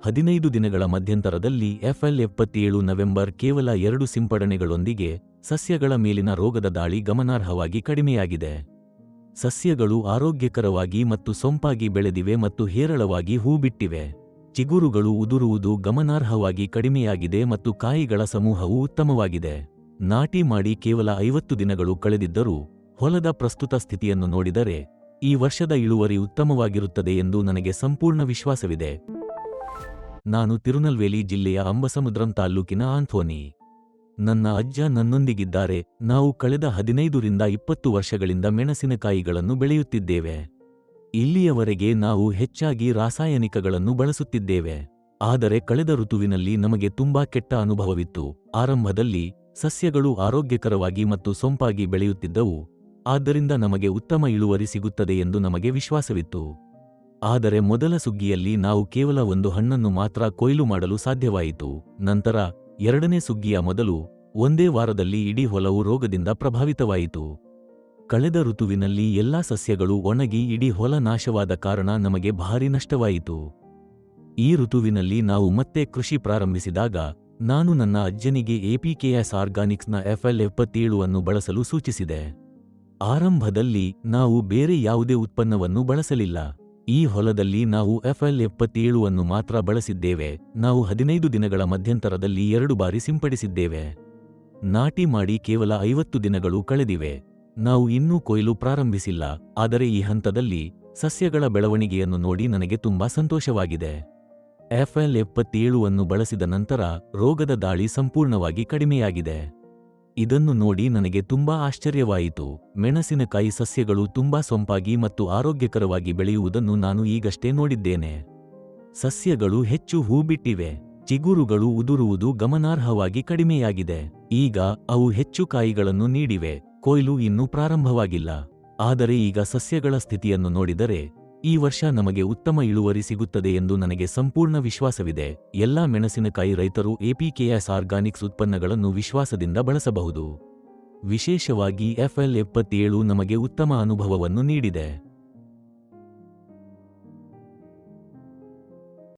15 ದಿನಗಳ ಮಧ್ಯಂತರದಲ್ಲಿ FL77 November ಕೇವಲ 2 ಸಿಂಪಡಣೆಗಳೊಂದಿಗೆ ಸಸ್ಯಗಳ ಮೇಲಿನ ರೋಗದ ದಾಳಿ ಗಮನಾರ್ಹವಾಗಿ ಕಡಿಮೆಯಾಗಿದೆ. ಸಸ್ಯಗಳು ಆರೋಗ್ಯಕರವಾಗಿ ಮತ್ತು ಸೊಂಪಾಗಿ ಬೆಳೆದಿವೆ ಮತ್ತು ಹೇರಳವಾಗಿ ಹೂ ಬಿಟ್ಟಿವೆ. ಚಿಗುರುಗಳು ಉದುರುವುದು ಗಮನಾರ್ಹವಾಗಿ ಕಡಿಮೆಯಾಗಿದೆ ಮತ್ತು ಕಾಯಿಗಳ ಸಮೂಹವು ಉತ್ತಮವಾಗಿದೆ. ನಾಟಿ ಮಾಡಿ ಕೇವಲ 50 ದಿನಗಳು ಕಳೆದಿದ್ದರೂ ಹೊಲದ ಪ್ರಸ್ತುತ ಸ್ಥಿತಿಯನ್ನು ನೋಡಿದರೆ ಈ ವರ್ಷದ ಇಳುವರಿ ಉತ್ತಮವಾಗಿರುತ್ತದೆ ಎಂದು ನನಗೆ ಸಂಪೂರ್ಣ ವಿಶ್ವಾಸವಿದೆ. ನಾನು ತಿರುನಲ್ವೇಲಿ ಜಿಲ್ಲೆಯ ಅಂಬಸಮುದ್ರಂ ತಾಲ್ಲೂಕಿನ ಆಂಥೋನಿ. ನನ್ನ ಅಜ್ಜ ನನ್ನೊಂದಿಗಿದ್ದಾರೆ. ನಾವು ಕಳೆದ 15 ರಿಂದ 20 ವರ್ಷಗಳಿಂದ ಮೆಣಸಿನಕಾಯಿಗಳನ್ನು ಬೆಳೆಯುತ್ತಿದ್ದೇವೆ. ಇಲ್ಲಿಯವರೆಗೆ ನಾವು ಹೆಚ್ಚಾಗಿ ರಾಸಾಯನಿಕಗಳನ್ನು ಬಳಸುತ್ತಿದ್ದೇವೆ. ಆದರೆ ಕಳೆದ ಋತುವಿನಲ್ಲಿ ನಮಗೆ ತುಂಬಾ ಕೆಟ್ಟ ಅನುಭವವಿತ್ತು. ಆರಂಭದಲ್ಲಿ ಸಸ್ಯಗಳು ಆರೋಗ್ಯಕರವಾಗಿ ಮತ್ತು ಸೊಂಪಾಗಿ ಬೆಳೆಯುತ್ತಿದ್ದವು, ಆದ್ದರಿಂದ ನಮಗೆ ಉತ್ತಮ ಇಳುವರಿ ಸಿಗುತ್ತದೆ ಎಂದು ನಮಗೆ ವಿಶ್ವಾಸವಿತ್ತು. ಆದರೆ ಮೊದಲ ಸುಗ್ಗಿಯಲ್ಲಿ ನಾವು ಕೇವಲ ಒಂದು ಹಣ್ಣನ್ನು ಮಾತ್ರ ಕೊಯ್ಲು ಮಾಡಲು ಸಾಧ್ಯವಾಯಿತು. ನಂತರ ಎರಡನೇ ಸುಗ್ಗಿಯ ಮೊದಲು ಒಂದೇ ವಾರದಲ್ಲಿ ಇಡೀ ಹೊಲವು ರೋಗದಿಂದ ಪ್ರಭಾವಿತವಾಯಿತು. ಕಳೆದ ಋತುವಿನಲ್ಲಿ ಎಲ್ಲಾ ಸಸ್ಯಗಳು ಒಣಗಿ ಇಡೀ ಹೊಲ ನಾಶವಾದ ಕಾರಣ ನಮಗೆ ಭಾರೀ ನಷ್ಟವಾಯಿತು. ಈ ಋತುವಿನಲ್ಲಿ ನಾವು ಮತ್ತೆ ಕೃಷಿ ಪ್ರಾರಂಭಿಸಿದಾಗ ನಾನು ನನ್ನ ಅಜ್ಜನಿಗೆ APKS ಆರ್ಗಾನಿಕ್ಸ್ನ FL77 ಅನ್ನು ಬಳಸಲು ಸೂಚಿಸಿದೆ. ಆರಂಭದಲ್ಲಿ ನಾವು ಬೇರೆ ಯಾವುದೇ ಉತ್ಪನ್ನವನ್ನು ಬಳಸಲಿಲ್ಲ. ಈ ಹೊಲದಲ್ಲಿ ನಾವು FL77 ಅನ್ನು ಮಾತ್ರ ಬಳಸಿದ್ದೇವೆ. ನಾವು 15 ದಿನಗಳ ಮಧ್ಯಂತರದಲ್ಲಿ 2 ಬಾರಿ ಸಿಂಪಡಿಸಿದ್ದೇವೆ. ನಾಟಿ ಮಾಡಿ ಕೇವಲ 50 ದಿನಗಳು ಕಳೆದಿವೆ. ನಾವು ಇನ್ನೂ ಕೊಯ್ಲು ಪ್ರಾರಂಭಿಸಿಲ್ಲ. ಆದರೆ ಈ ಹಂತದಲ್ಲಿ ಸಸ್ಯಗಳ ಬೆಳವಣಿಗೆಯನ್ನು ನೋಡಿ ನನಗೆ ತುಂಬಾ ಸಂತೋಷವಾಗಿದೆ. FL77 ಅನ್ನು ಬಳಸಿದ ನಂತರ ರೋಗದ ದಾಳಿ ಸಂಪೂರ್ಣವಾಗಿ ಕಡಿಮೆಯಾಗಿದೆ. ಇದನ್ನು ನೋಡಿ ನನಗೆ ತುಂಬಾ ಆಶ್ಚರ್ಯವಾಯಿತು. ಮೆಣಸಿನಕಾಯಿ ಸಸ್ಯಗಳು ತುಂಬಾ ಸೊಂಪಾಗಿ ಮತ್ತು ಆರೋಗ್ಯಕರವಾಗಿ ಬೆಳೆಯುವುದನ್ನು ನಾನು ಈಗಷ್ಟೇ ನೋಡಿದ್ದೇನೆ. ಸಸ್ಯಗಳು ಹೆಚ್ಚು ಹೂ ಬಿಟ್ಟಿವೆ. ಚಿಗುರುಗಳು ಉದುರುವುದು ಗಮನಾರ್ಹವಾಗಿ ಕಡಿಮೆಯಾಗಿದೆ. ಈಗ ಅವು ಹೆಚ್ಚು ಕಾಯಿಗಳನ್ನು ನೀಡಿವೆ. ಕೊಯ್ಲು ಇನ್ನೂ ಪ್ರಾರಂಭವಾಗಿಲ್ಲ. ಆದರೆ ಈಗ ಸಸ್ಯಗಳ ಸ್ಥಿತಿಯನ್ನು ನೋಡಿದರೆ ಈ ವರ್ಷ ನಮಗೆ ಉತ್ತಮ ಇಳುವರಿ ಸಿಗುತ್ತದೆ ಎಂದು ನನಗೆ ಸಂಪೂರ್ಣ ವಿಶ್ವಾಸವಿದೆ. ಎಲ್ಲಾ ಮೆಣಸಿನಕಾಯಿ ರೈತರು APKS ಆರ್ಗಾನಿಕ್ಸ್ ಉತ್ಪನ್ನಗಳನ್ನು ವಿಶ್ವಾಸದಿಂದ ಬಳಸಬಹುದು. ವಿಶೇಷವಾಗಿ FL77 ನಮಗೆ ಉತ್ತಮ ಅನುಭವವನ್ನು ನೀಡಿದೆ.